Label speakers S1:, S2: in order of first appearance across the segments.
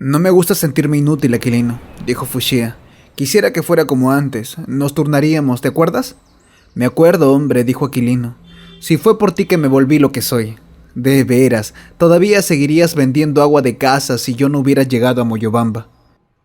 S1: No me gusta sentirme inútil, Aquilino, dijo Fushia. Quisiera que fuera como antes. Nos turnaríamos, ¿te acuerdas? Me acuerdo, hombre, dijo Aquilino. Si fue por ti que me volví lo que soy. De veras, todavía seguirías vendiendo agua de casa si yo no hubiera llegado a Moyobamba,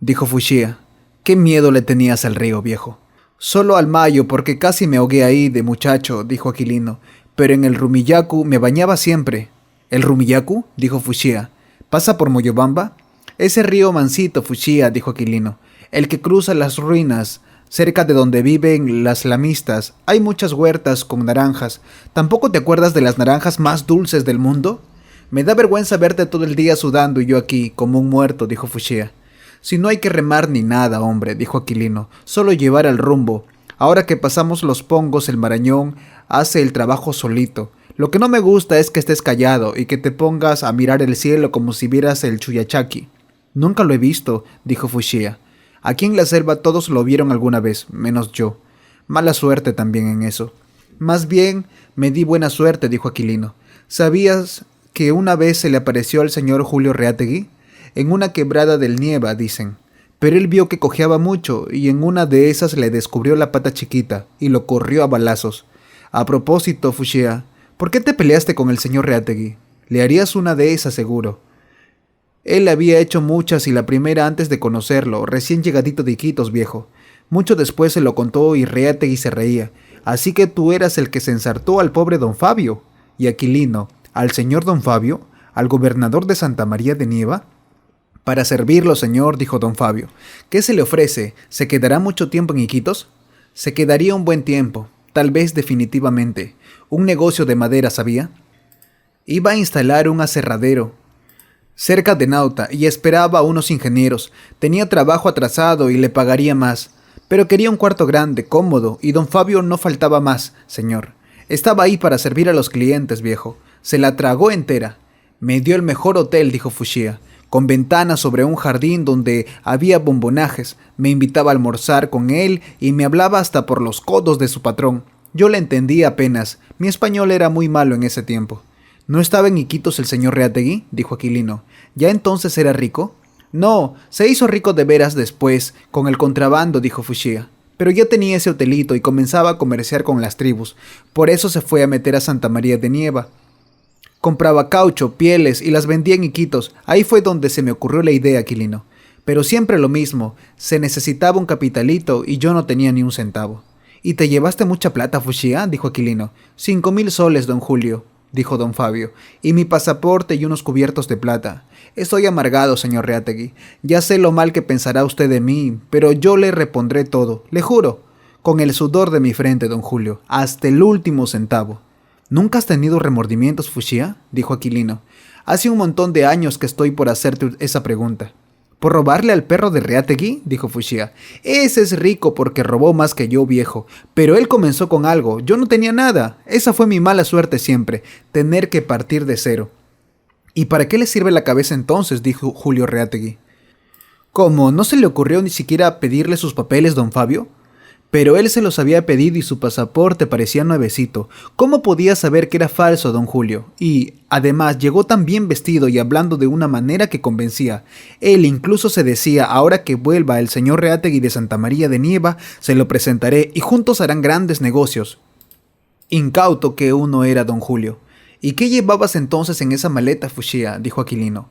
S1: dijo Fushia. ¿Qué miedo le tenías al río, viejo? Solo al Mayo, porque casi me ahogué ahí de muchacho, dijo Aquilino. Pero en el Rumillacu me bañaba siempre. ¿El Rumillacu? Dijo Fushia. ¿Pasa por Moyobamba? Ese río mansito, Fushia, dijo Aquilino, el que cruza las ruinas, cerca de donde viven las lamistas. Hay muchas huertas con naranjas. ¿Tampoco te acuerdas de las naranjas más dulces del mundo? Me da vergüenza verte todo el día sudando y yo aquí, como un muerto, dijo Fushia. Si no hay que remar ni nada, hombre, dijo Aquilino, solo llevar al rumbo. Ahora que pasamos los pongos, el Marañón hace el trabajo solito. Lo que no me gusta es que estés callado y que te pongas a mirar el cielo como si vieras el Chuyachaki. Nunca lo he visto, dijo Fushia. Aquí en la selva todos lo vieron alguna vez, menos yo. Mala suerte también en eso. Más bien, me di buena suerte, dijo Aquilino. ¿Sabías que una vez se le apareció al señor Julio Reategui? En una quebrada del Nieva, dicen. Pero él vio que cojeaba mucho y en una de esas le descubrió la pata chiquita y lo corrió a balazos. A propósito, Fushia, ¿por qué te peleaste con el señor Reategui? Le harías una de esas seguro. Él había hecho muchas y la primera antes de conocerlo, recién llegadito de Iquitos, viejo. Mucho después se lo contó y Reategui se reía. Así que tú eras el que se ensartó al pobre don Fabio. Y Aquilino, ¿al señor don Fabio? ¿Al gobernador de Santa María de Nieva? Para servirlo, señor, dijo don Fabio. ¿Qué se le ofrece? ¿Se quedará mucho tiempo en Iquitos? Se quedaría un buen tiempo, tal vez definitivamente. Un negocio de madera, ¿sabía? Iba a instalar un aserradero cerca de Nauta y esperaba a unos ingenieros. Tenía trabajo atrasado y le pagaría más, pero quería un cuarto grande, cómodo, y don Fabio no faltaba más, señor. Estaba ahí para servir a los clientes, viejo. Se la tragó entera. Me dio el mejor hotel, dijo Fushia, con ventanas sobre un jardín donde había bombonajes. Me invitaba a almorzar con él y me hablaba hasta por los codos de su patrón. Yo le entendía apenas. Mi español era muy malo en ese tiempo. ¿No estaba en Iquitos el señor Reategui? Dijo Aquilino. ¿Ya entonces era rico? No, se hizo rico de veras después, con el contrabando, dijo Fushia. Pero ya tenía ese hotelito y comenzaba a comerciar con las tribus. Por eso se fue a meter a Santa María de Nieva. Compraba caucho, pieles y las vendía en Iquitos. Ahí fue donde se me ocurrió la idea, Aquilino. Pero siempre lo mismo, se necesitaba un capitalito y yo no tenía ni un centavo. ¿Y te llevaste mucha plata, Fushia? Dijo Aquilino. 5,000 soles, don Julio, dijo don Fabio, y mi pasaporte y unos cubiertos de plata. Estoy amargado, señor Reategui. Ya sé lo mal que pensará usted de mí, pero yo le repondré todo, le juro, con el sudor de mi frente, don Julio, hasta el último centavo. ¿Nunca has tenido remordimientos, Fushia? Dijo Aquilino. Hace un montón de años que estoy por hacerte esa pregunta. ¿Por robarle al perro de Reategui? Dijo Fushia. Ese es rico porque robó más que yo, viejo. Pero él comenzó con algo. Yo no tenía nada. Esa fue mi mala suerte siempre, tener que partir de cero. ¿Y para qué le sirve la cabeza entonces? Dijo Julio Reategui. ¿Cómo? ¿No se le ocurrió ni siquiera pedirle sus papeles, don Fabio? Pero él se los había pedido y su pasaporte parecía nuevecito. ¿Cómo podía saber que era falso, don Julio? Y, además, llegó tan bien vestido y hablando de una manera que convencía. Él incluso se decía, ahora que vuelva el señor Reategui de Santa María de Nieva, se lo presentaré y juntos harán grandes negocios. Incauto que uno era, don Julio. ¿Y qué llevabas entonces en esa maleta, Fushia? Dijo Aquilino.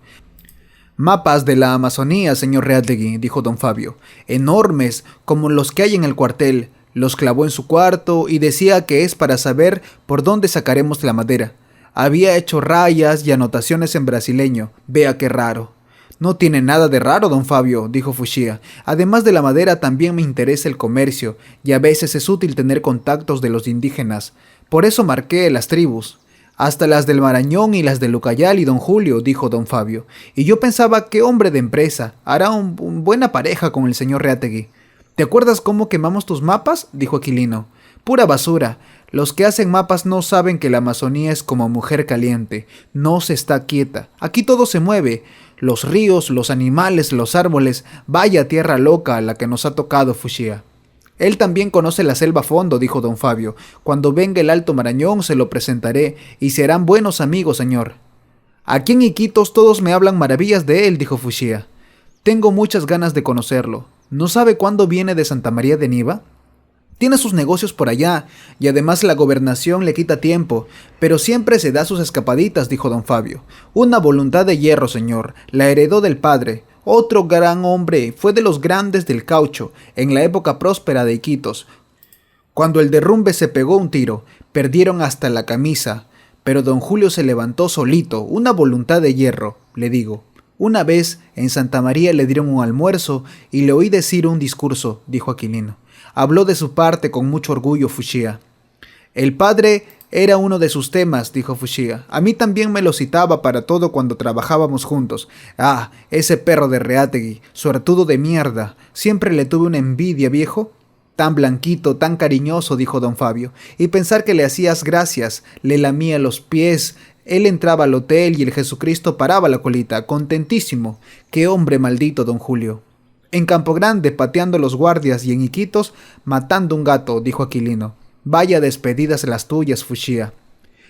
S1: Mapas de la Amazonía, señor Reategui, dijo don Fabio, enormes como los que hay en el cuartel. Los clavó en su cuarto y decía que es para saber por dónde sacaremos la madera. Había hecho rayas y anotaciones en brasileño. Vea qué raro. No tiene nada de raro, don Fabio, dijo Fushia. Además de la madera también me interesa el comercio y a veces es útil tener contactos de los indígenas. Por eso marqué las tribus. Hasta las del Marañón y las de Lucayali, don Julio, dijo don Fabio. Y yo pensaba que hombre de empresa, hará un buena pareja con el señor Reategui. ¿Te acuerdas cómo quemamos tus mapas? Dijo Aquilino. Pura basura. Los que hacen mapas no saben que la Amazonía es como mujer caliente. No se está quieta. Aquí todo se mueve. Los ríos, los animales, los árboles. Vaya tierra loca a la que nos ha tocado, Fushia. Él también conoce la selva a fondo, dijo don Fabio. Cuando venga el Alto Marañón se lo presentaré y serán buenos amigos, señor. Aquí en Iquitos todos me hablan maravillas de él, dijo Fushia. Tengo muchas ganas de conocerlo. ¿No sabe cuándo viene de Santa María de Nieva? Tiene sus negocios por allá, y además la gobernación le quita tiempo, pero siempre se da sus escapaditas, dijo don Fabio. Una voluntad de hierro, señor, la heredó del padre. Otro gran hombre, fue de los grandes del caucho, en la época próspera de Iquitos. Cuando el derrumbe se pegó un tiro, perdieron hasta la camisa, pero don Julio se levantó solito, una voluntad de hierro, le digo. Una vez en Santa María le dieron un almuerzo y le oí decir un discurso, dijo Aquilino. Habló de su parte con mucho orgullo Fushia. El padre era uno de sus temas, dijo Fushia. A mí también me lo citaba para todo cuando trabajábamos juntos. Ah, ese perro de Reátegui, suertudo de mierda. Siempre le tuve una envidia, viejo. Tan blanquito, tan cariñoso, dijo don Fabio. Y pensar que le hacías gracias, le lamía los pies. Él entraba al hotel y el Jesucristo paraba la colita, contentísimo. ¡Qué hombre maldito, don Julio! En Campo Grande, pateando los guardias, y en Iquitos, matando un gato, dijo Aquilino. Vaya despedidas las tuyas, Fushia.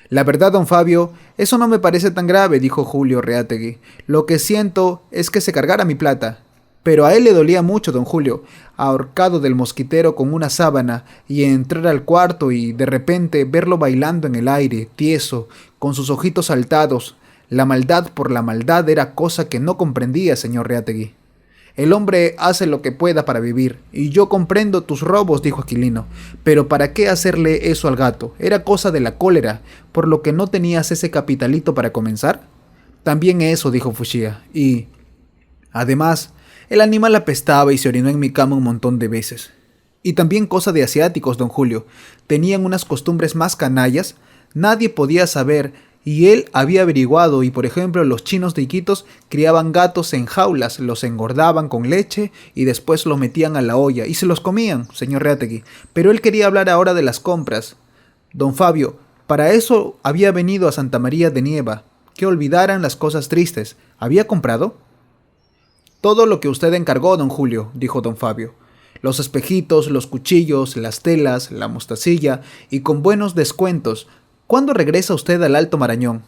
S1: La verdad, don Fabio, eso no me parece tan grave, dijo Julio Reátegui. Lo que siento es que se cargara mi plata. Pero a él le dolía mucho, don Julio, ahorcado del mosquitero con una sábana, y entrar al cuarto y, de repente, verlo bailando en el aire, tieso, con sus ojitos saltados. La maldad por la maldad era cosa que no comprendía, señor Reátegui. El hombre hace lo que pueda para vivir, y yo comprendo tus robos, dijo Aquilino, pero ¿para qué hacerle eso al gato? Era cosa de la cólera, por lo que no tenías ese capitalito para comenzar. También eso, dijo Fushia, y... además, el animal apestaba y se orinó en mi cama un montón de veces. Y también cosa de asiáticos, don Julio, tenían unas costumbres más canallas, nadie podía saber. Y él había averiguado y, por ejemplo, los chinos de Iquitos criaban gatos en jaulas, los engordaban con leche y después los metían a la olla y se los comían, señor Reátegui. Pero él quería hablar ahora de las compras. Don Fabio, para eso había venido a Santa María de Nieva, que olvidaran las cosas tristes. ¿Había comprado? Todo lo que usted encargó, don Julio, dijo don Fabio. Los espejitos, los cuchillos, las telas, la mostacilla y con buenos descuentos. ¿Cuándo regresa usted al Alto Marañón?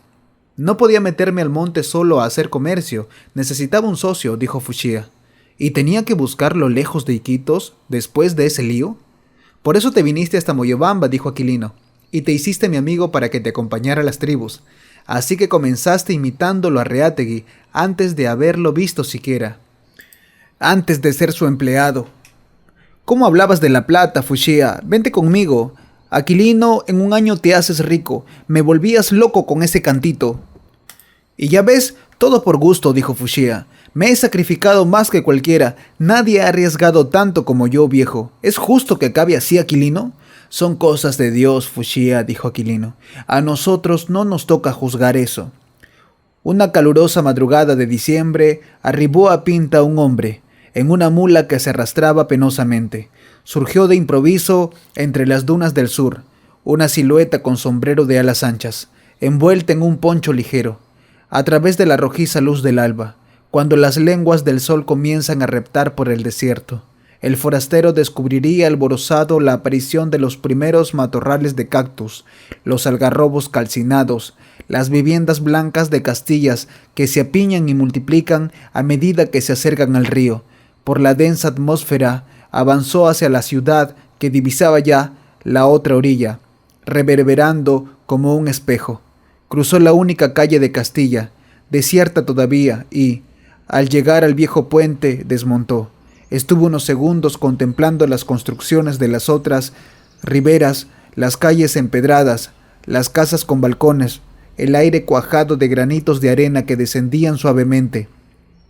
S1: No podía meterme al monte solo a hacer comercio. Necesitaba un socio, dijo Fushia. ¿Y tenía que buscarlo lejos de Iquitos, después de ese lío? Por eso te viniste hasta Moyobamba, dijo Aquilino, y te hiciste mi amigo para que te acompañara a las tribus. Así que comenzaste imitándolo a Reátegui, antes de haberlo visto siquiera. Antes de ser su empleado. ¿Cómo hablabas de la plata, Fushia? Vente conmigo. Aquilino, en un año te haces rico. Me volvías loco con ese cantito. Y ya ves, todo por gusto, dijo Fushia. Me he sacrificado más que cualquiera. Nadie ha arriesgado tanto como yo, viejo. ¿Es justo que acabe así, Aquilino? Son cosas de Dios, Fushia, dijo Aquilino. A nosotros no nos toca juzgar eso. Una calurosa madrugada de diciembre arribó a Pinta un hombre, en una mula que se arrastraba penosamente. Surgió de improviso entre las dunas del sur, una silueta con sombrero de alas anchas, envuelta en un poncho ligero, a través de la rojiza luz del alba, cuando las lenguas del sol comienzan a reptar por el desierto. El forastero descubriría alborozado la aparición de los primeros matorrales de cactus, los algarrobos calcinados, las viviendas blancas de castillas que se apiñan y multiplican a medida que se acercan al río. Por la densa atmósfera avanzó hacia la ciudad que divisaba ya la otra orilla, reverberando como un espejo. Cruzó la única calle de Castilla, desierta todavía, y, al llegar al viejo puente, desmontó. Estuvo unos segundos contemplando las construcciones de las otras riberas, las calles empedradas, las casas con balcones, el aire cuajado de granitos de arena que descendían suavemente,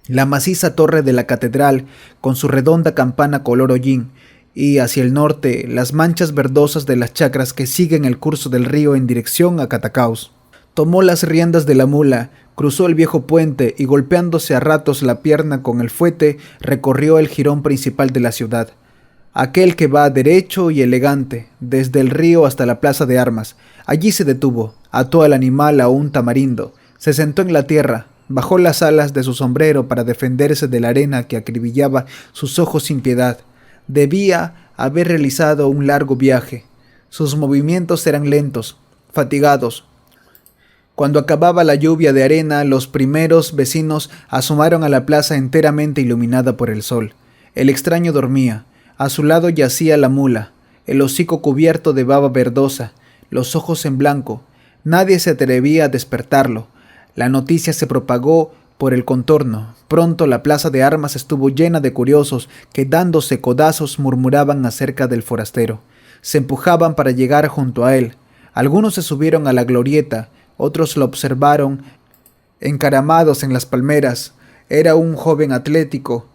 S1: la maciza torre de la catedral con su redonda campana color hollín, y hacia el norte las manchas verdosas de las chacras que siguen el curso del río en dirección a Catacaos. Tomó las riendas de la mula, cruzó el viejo puente y, golpeándose a ratos la pierna con el fuete, recorrió el jirón principal de la ciudad, aquel que va derecho y elegante, desde el río hasta la plaza de armas. Allí se detuvo, ató al animal a un tamarindo, se sentó en la tierra, bajó las alas de su sombrero para defenderse de la arena que acribillaba sus ojos sin piedad. Debía haber realizado un largo viaje. Sus movimientos eran lentos, fatigados. Cuando acababa la lluvia de arena, los primeros vecinos asomaron a la plaza enteramente iluminada por el sol. El extraño dormía. A su lado yacía la mula, el hocico cubierto de baba verdosa, los ojos en blanco. Nadie se atrevía a despertarlo. La noticia se propagó por el contorno. Pronto la plaza de armas estuvo llena de curiosos que, dándose codazos, murmuraban acerca del forastero. Se empujaban para llegar junto a él. Algunos se subieron a la glorieta, otros lo observaron encaramados en las palmeras. Era un joven atlético,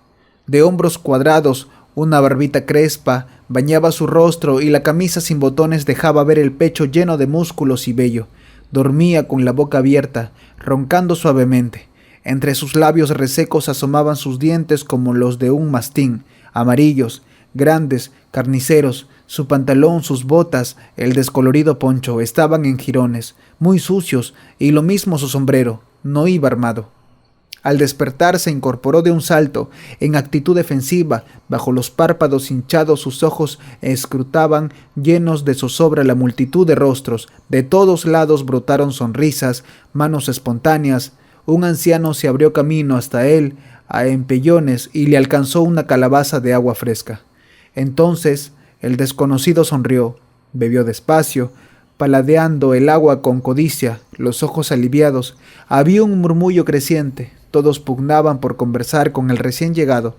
S1: de hombros cuadrados, una barbita crespa bañaba su rostro y la camisa sin botones dejaba ver el pecho lleno de músculos y vello. Dormía con la boca abierta, roncando suavemente. Entre sus labios resecos asomaban sus dientes como los de un mastín, amarillos, grandes, carniceros. Su pantalón, sus botas, el descolorido poncho estaban en jirones, muy sucios, y lo mismo su sombrero, no iba armado. Al despertar se incorporó de un salto, en actitud defensiva, bajo los párpados hinchados sus ojos escrutaban llenos de zozobra la multitud de rostros, de todos lados brotaron sonrisas, manos espontáneas. Un anciano se abrió camino hasta él a empellones y le alcanzó una calabaza de agua fresca. Entonces el desconocido sonrió, bebió despacio, paladeando el agua con codicia, los ojos aliviados. Había un murmullo creciente, todos pugnaban por conversar con el recién llegado.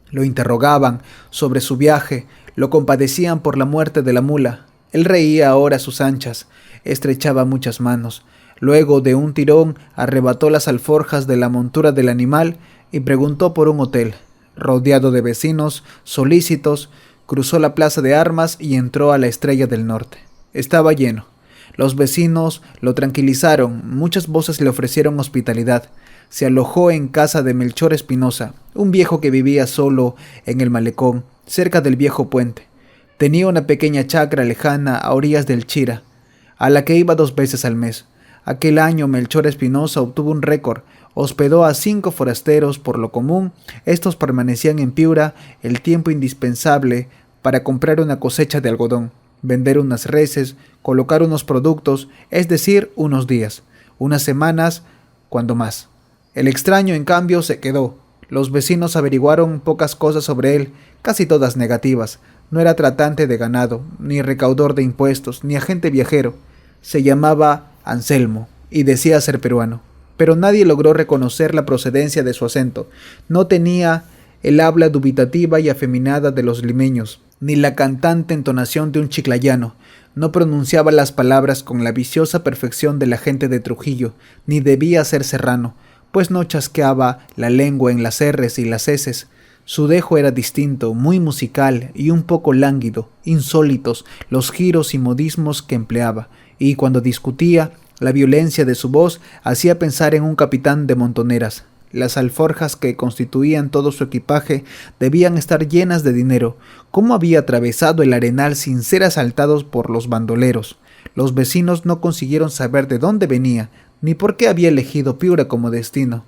S1: Lo interrogaban sobre su viaje, lo compadecían por la muerte de la mula. Él reía ahora a sus anchas, estrechaba muchas manos. Luego, de un tirón, arrebató las alforjas de la montura del animal y preguntó por un hotel. Rodeado de vecinos solícitos, cruzó la plaza de armas y entró a la Estrella del Norte. Estaba lleno. Los vecinos lo tranquilizaron, muchas voces le ofrecieron hospitalidad. Se alojó en casa de Melchor Espinosa, un viejo que vivía solo en el malecón, cerca del viejo puente. Tenía una pequeña chacra lejana a orillas del Chira, a la que iba 2 veces al mes. Aquel año Melchor Espinosa obtuvo un récord. Hospedó a 5 forasteros. Por lo común, estos permanecían en Piura el tiempo indispensable para comprar una cosecha de algodón, vender unas reses, colocar unos productos, es decir, unos días, unas semanas, cuando más. El extraño, en cambio, se quedó. Los vecinos averiguaron pocas cosas sobre él, casi todas negativas. No era tratante de ganado, ni recaudador de impuestos, ni agente viajero. Se llamaba Anselmo y decía ser peruano, pero nadie logró reconocer la procedencia de su acento. No tenía el habla dubitativa y afeminada de los limeños, ni la cantante entonación de un chiclayano. No pronunciaba las palabras con la viciosa perfección de la gente de Trujillo, ni debía ser serrano, pues no chasqueaba la lengua en las r's y las eses. Su dejo era distinto, muy musical y un poco lánguido, insólitos los giros y modismos que empleaba, y cuando discutía, la violencia de su voz hacía pensar en un capitán de montoneras. Las alforjas que constituían todo su equipaje debían estar llenas de dinero. ¿Cómo había atravesado el arenal sin ser asaltados por los bandoleros? Los vecinos no consiguieron saber de dónde venía, ni por qué había elegido Piura como destino.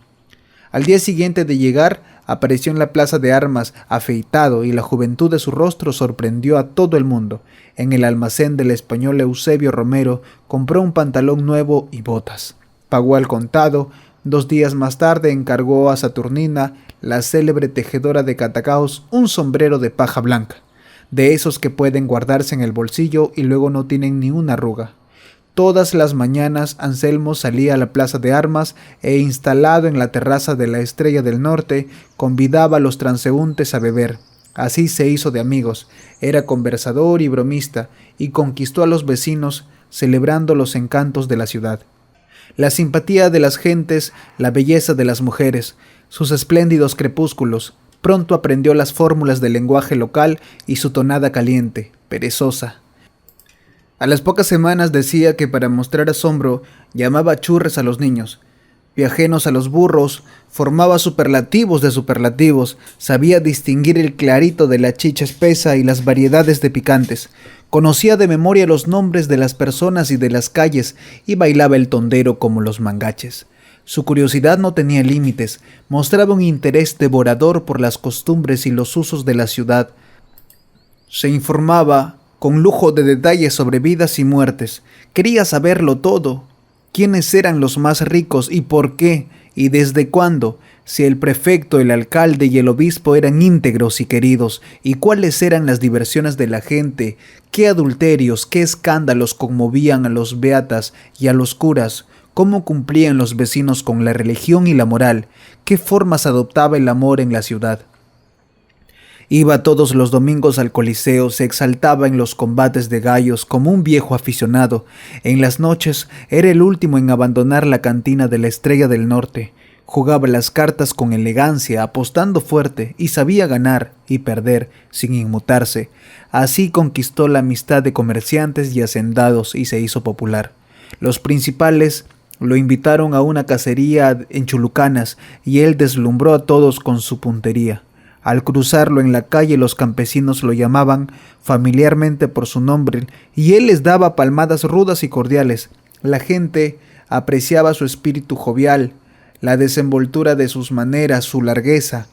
S1: Al día siguiente de llegar, apareció en la plaza de armas, afeitado, y la juventud de su rostro sorprendió a todo el mundo. En el almacén del español Eusebio Romero compró un pantalón nuevo y botas. Pagó al contado. 2 días más tarde encargó a Saturnina, la célebre tejedora de catacaos, un sombrero de paja blanca, de esos que pueden guardarse en el bolsillo y luego no tienen ni una arruga. Todas las mañanas Anselmo salía a la plaza de armas e, instalado en la terraza de la Estrella del Norte, convidaba a los transeúntes a beber. Así se hizo de amigos, era conversador y bromista, y conquistó a los vecinos, celebrando los encantos de la ciudad. La simpatía de las gentes, la belleza de las mujeres, sus espléndidos crepúsculos. Pronto aprendió las fórmulas del lenguaje local y su tonada caliente, perezosa. A las pocas semanas decía que para mostrar asombro llamaba churres a los niños, viajenos a los burros, formaba superlativos de superlativos, sabía distinguir el clarito de la chicha espesa y las variedades de picantes, conocía de memoria los nombres de las personas y de las calles y bailaba el tondero como los mangaches. Su curiosidad no tenía límites, mostraba un interés devorador por las costumbres y los usos de la ciudad. Se informaba con lujo de detalles sobre vidas y muertes. Quería saberlo todo. ¿Quiénes eran los más ricos y por qué? ¿Y desde cuándo? Si el prefecto, el alcalde y el obispo eran íntegros y queridos, y cuáles eran las diversiones de la gente, qué adulterios, qué escándalos conmovían a los beatas y a los curas, cómo cumplían los vecinos con la religión y la moral, qué formas adoptaba el amor en la ciudad. Iba todos los domingos al Coliseo, se exaltaba en los combates de gallos como un viejo aficionado. En las noches era el último en abandonar la cantina de la Estrella del Norte. Jugaba las cartas con elegancia, apostando fuerte, y sabía ganar y perder sin inmutarse. Así conquistó la amistad de comerciantes y hacendados y se hizo popular. Los principales lo invitaron a una cacería en Chulucanas y él deslumbró a todos con su puntería. Al cruzarlo en la calle los campesinos lo llamaban familiarmente por su nombre y él les daba palmadas rudas y cordiales. La gente apreciaba su espíritu jovial, la desenvoltura de sus maneras, su largueza,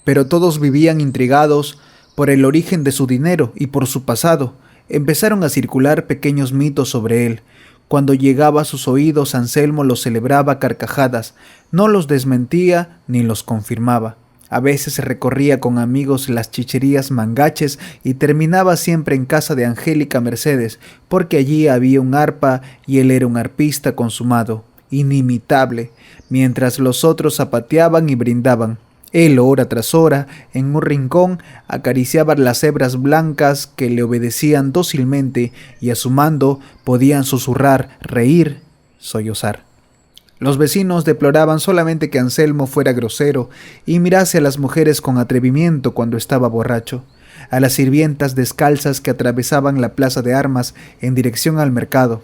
S1: pero todos vivían intrigados por el origen de su dinero y por su pasado. Empezaron a circular pequeños mitos sobre él. Cuando llegaba a sus oídos, Anselmo los celebraba a carcajadas, no los desmentía ni los confirmaba. A veces recorría con amigos las chicherías Mangaches y terminaba siempre en casa de Angélica Mercedes, porque allí había un arpa y él era un arpista consumado, inimitable, mientras los otros zapateaban y brindaban. Él, hora tras hora, en un rincón, acariciaba las hebras blancas que le obedecían dócilmente y a su mando podían susurrar, reír, sollozar. Los vecinos deploraban solamente que Anselmo fuera grosero y mirase a las mujeres con atrevimiento cuando estaba borracho, a las sirvientas descalzas que atravesaban la plaza de armas en dirección al mercado,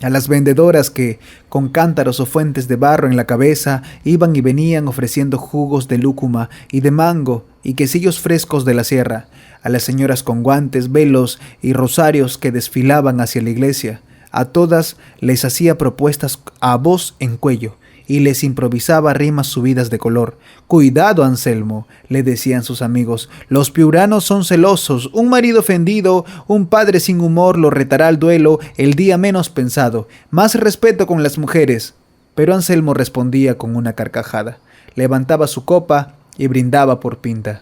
S1: a las vendedoras que, con cántaros o fuentes de barro en la cabeza, iban y venían ofreciendo jugos de lúcuma y de mango y quesillos frescos de la sierra, a las señoras con guantes, velos y rosarios que desfilaban hacia la iglesia. A todas les hacía propuestas a voz en cuello y les improvisaba rimas subidas de color. «Cuidado, Anselmo», le decían sus amigos, «los piuranos son celosos, un marido ofendido, un padre sin humor lo retará al duelo el día menos pensado. Más respeto con las mujeres». Pero Anselmo respondía con una carcajada, levantaba su copa y brindaba por pinta.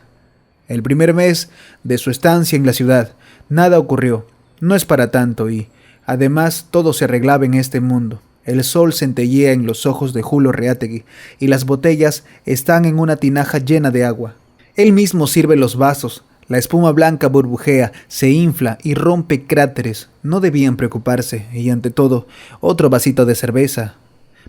S1: El primer mes de su estancia en la ciudad, nada ocurrió, no es para tanto y... Además, todo se arreglaba en este mundo. El sol centellea en los ojos de Julio Reátegui y las botellas están en una tinaja llena de agua. Él mismo sirve los vasos. La espuma blanca burbujea, se infla y rompe cráteres. No debían preocuparse. Y ante todo, otro vasito de cerveza.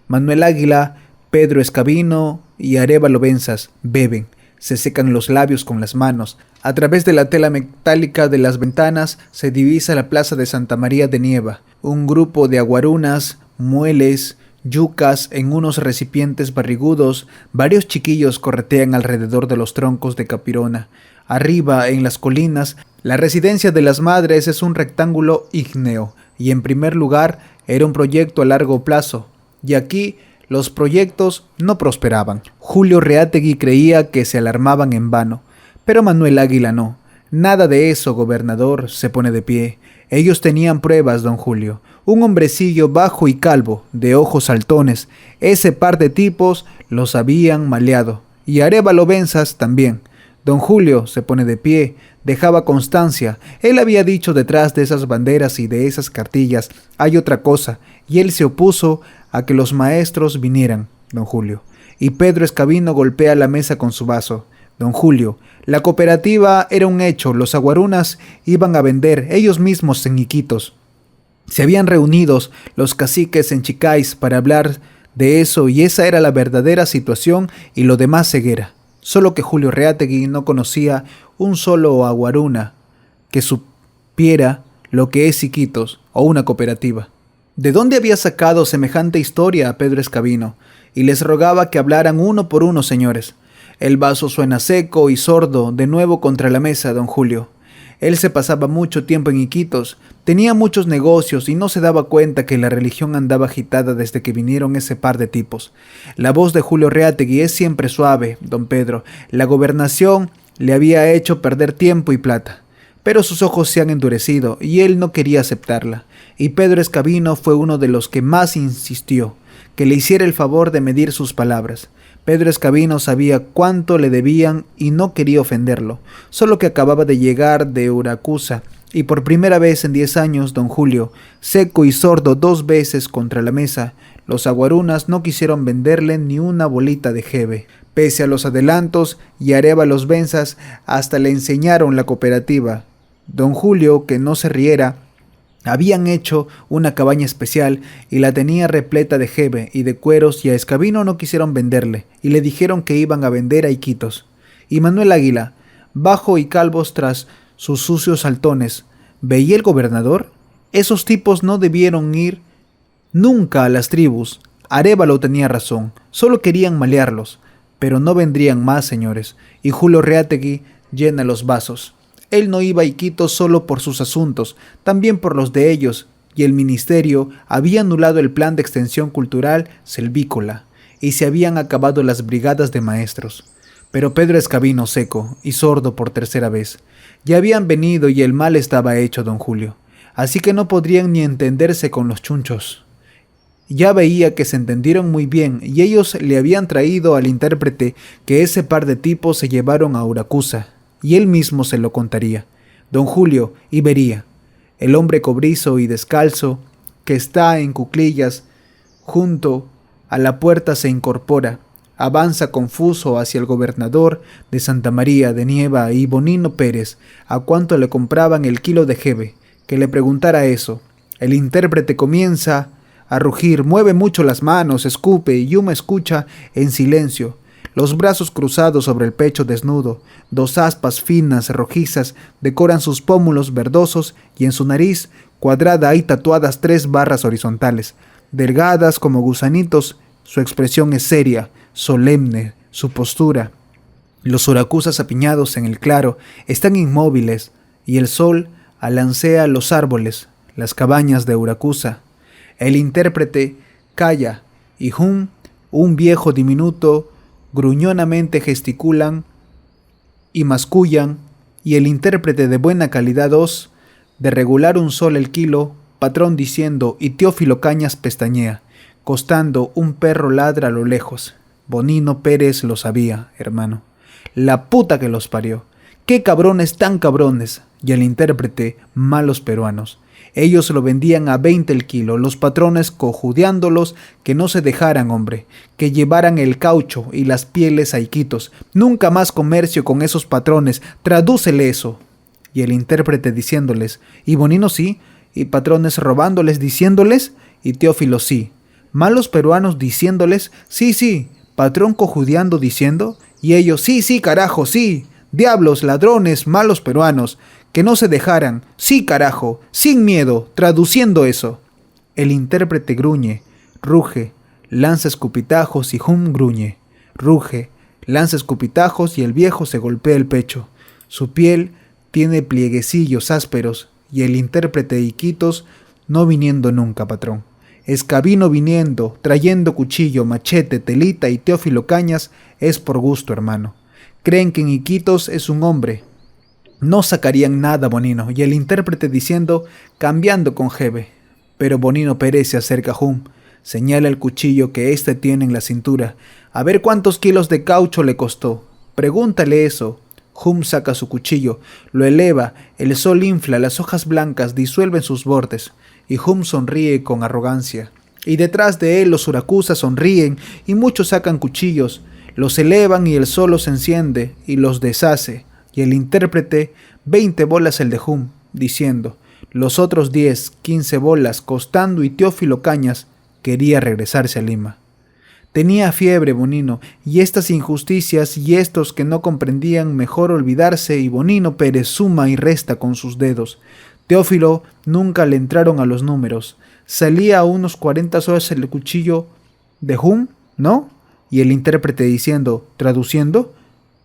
S1: Manuel Águila, Pedro Escabino y Arévalo Benzas beben. Se secan los labios con las manos. A través de la tela metálica de las ventanas se divisa la plaza de Santa María de Nieva. Un grupo de aguarunas, mueles, yucas en unos recipientes barrigudos, varios chiquillos corretean alrededor de los troncos de capirona. Arriba, en las colinas, la residencia de las madres es un rectángulo ígneo, y en primer lugar era un proyecto a largo plazo, y aquí los proyectos no prosperaban. Julio Reátegui creía que se alarmaban en vano, pero Manuel Águila no. Nada de eso, gobernador, se pone de pie. Ellos tenían pruebas, don Julio. Un hombrecillo bajo y calvo, de ojos saltones. Ese par de tipos los habían maleado. Y Arévalo Benzas también. Don Julio se pone de pie, dejaba constancia. Él había dicho detrás de esas banderas y de esas cartillas hay otra cosa, y él se opuso a que los maestros vinieran, don Julio. Y Pedro Escabino golpea la mesa con su vaso. Don Julio, la cooperativa era un hecho, los aguarunas iban a vender ellos mismos en Iquitos. Se habían reunido los caciques en Chicáis para hablar de eso y esa era la verdadera situación y lo demás ceguera. Solo que Julio Reátegui no conocía un solo aguaruna que supiera lo que es Iquitos o una cooperativa. ¿De dónde había sacado semejante historia a Pedro Escabino? Y les rogaba que hablaran uno por uno, señores. El vaso suena seco y sordo, de nuevo contra la mesa, don Julio. Él se pasaba mucho tiempo en Iquitos, tenía muchos negocios y no se daba cuenta que la religión andaba agitada desde que vinieron ese par de tipos. La voz de Julio Reátegui es siempre suave, don Pedro. La gobernación le había hecho perder tiempo y plata. pero sus ojos se han endurecido y él no quería aceptarla, y Pedro Escabino fue uno de los que más insistió, que le hiciera el favor de medir sus palabras. Pedro Escabino sabía cuánto le debían y no quería ofenderlo, solo que acababa de llegar de Uracusa, y por primera vez en 10 años don Julio, seco y sordo 2 veces contra la mesa, los aguarunas no quisieron venderle ni una bolita de jeve. Pese a los adelantos y arévalos benzas, hasta le enseñaron la cooperativa. Don Julio, que no se riera, habían hecho una cabaña especial y la tenía repleta de jeve y de cueros, y a Escabino no quisieron venderle y le dijeron que iban a vender a Iquitos. Y Manuel Águila, bajo y calvos tras sus sucios saltones, ¿veía el gobernador? Esos tipos no debieron ir nunca a las tribus. Arévalo tenía razón, solo querían malearlos, pero no vendrían más, señores, y Julio Reategui llena los vasos. Él no iba a Iquitos solo por sus asuntos, también por los de ellos, y el ministerio había anulado el plan de extensión cultural selvícola, y se habían acabado las brigadas de maestros. Pero Pedro Escabino, seco y sordo por tercera vez, ya habían venido y el mal estaba hecho, don Julio, así que no podrían ni entenderse con los chunchos. Ya veía que se entendieron muy bien y ellos le habían traído al intérprete que ese par de tipos se llevaron a Uracusa, y él mismo se lo contaría. Don Julio y vería. El hombre cobrizo y descalzo, que está en cuclillas, junto a la puerta se incorpora, avanza confuso hacia el gobernador de Santa María de Nieva y Bonino Pérez, a cuánto le compraban el kilo de jeve, que le preguntara eso. El intérprete comienza a rugir, mueve mucho las manos, escupe y Yuma escucha en silencio, los brazos cruzados sobre el pecho desnudo, 2 aspas finas rojizas decoran sus pómulos verdosos y en su nariz cuadrada hay tatuadas 3 barras horizontales, delgadas como gusanitos. Su expresión es seria, solemne, su postura. Los uracusas apiñados en el claro están inmóviles y el sol alancea los árboles, las cabañas de Uracusa. El intérprete calla y un viejo diminuto, gruñonamente gesticulan y mascullan, y el intérprete de buena calidad 2, de regular 1 sol el kilo, patrón diciendo, y Teófilo Cañas pestañea, costando un perro ladra a lo lejos. Bonino Pérez lo sabía, hermano. La puta que los parió. ¡Qué cabrones tan cabrones! Y el intérprete, malos peruanos. Ellos lo vendían a 20 el kilo, los patrones cojudeándolos que no se dejaran, hombre, que llevaran el caucho y las pieles a Iquitos. Nunca más comercio con esos patrones, tradúcele eso. Y el intérprete diciéndoles, y Bonino sí, y patrones robándoles diciéndoles, y Teófilo sí. Malos peruanos diciéndoles, sí, sí, patrón cojudeando diciendo, y ellos, sí, sí, carajo, sí, diablos, ladrones, malos peruanos, que no se dejaran, sí, carajo, sin miedo, traduciendo eso. El intérprete gruñe, ruge, lanza escupitajos y gruñe, ruge, lanza escupitajos y el viejo se golpea el pecho. Su piel tiene plieguecillos ásperos y el intérprete de Iquitos no viniendo nunca, patrón. Escabino viniendo, trayendo cuchillo, machete, telita y Teófilo Cañas es por gusto, hermano. Creen que en Iquitos es un hombre. No sacarían nada, Bonino, y el intérprete diciendo, cambiando con jeve. Pero Bonino Pérez se acerca a señala el cuchillo que éste tiene en la cintura. A ver cuántos kilos de caucho le costó. Pregúntale eso. Saca su cuchillo, lo eleva, el sol infla, las hojas blancas disuelven sus bordes, y sonríe con arrogancia. Y detrás de él los uracusas sonríen, y muchos sacan cuchillos, los elevan y el sol los enciende, y los deshace. Y el intérprete, 20 bolas el de diciendo, los otros 10, 15 bolas costando, y Teófilo Cañas quería regresarse a Lima. Tenía fiebre Bonino, y estas injusticias y estos que no comprendían mejor olvidarse, y Bonino Pérez suma y resta con sus dedos. Teófilo nunca le entraron a los números. Salía a unos 40 soles el cuchillo de ¿no? Y el intérprete diciendo, traduciendo,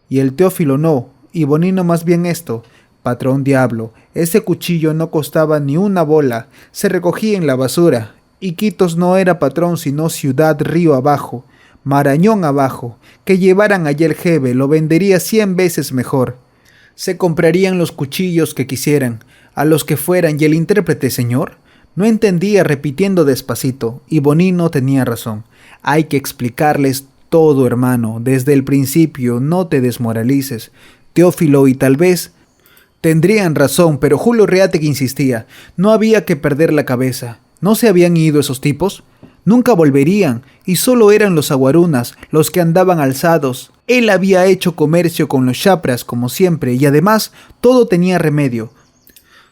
S1: y el Teófilo no, y Bonino más bien esto, patrón diablo, ese cuchillo no costaba ni una bola, se recogía en la basura. Iquitos no era patrón sino ciudad río abajo, Marañón abajo, que llevaran allá el jeve, lo vendería 100 veces mejor. Se comprarían los cuchillos que quisieran, a los que fueran, y el intérprete, señor, no entendía, repitiendo despacito, y Bonino tenía razón. Hay que explicarles todo, hermano, desde el principio, no te desmoralices. Teófilo y tal vez tendrían razón, pero Julio Reátegui insistía, no había que perder la cabeza. ¿No se habían ido esos tipos? Nunca volverían, y solo eran los aguarunas los que andaban alzados. Él había hecho comercio con los chapras, como siempre, y además todo tenía remedio.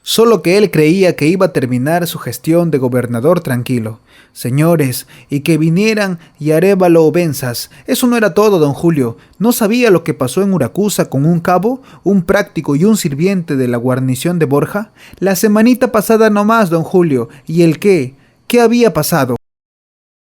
S1: Solo que él creía que iba a terminar su gestión de gobernador tranquilo. Señores, y que vinieran y Arévalo o Benzas. Eso no era todo, don Julio. ¿No sabía lo que pasó en Uracusa con un cabo, un práctico y un sirviente de la guarnición de Borja? La semanita pasada nomás, don Julio. ¿Y el qué? ¿Qué había pasado?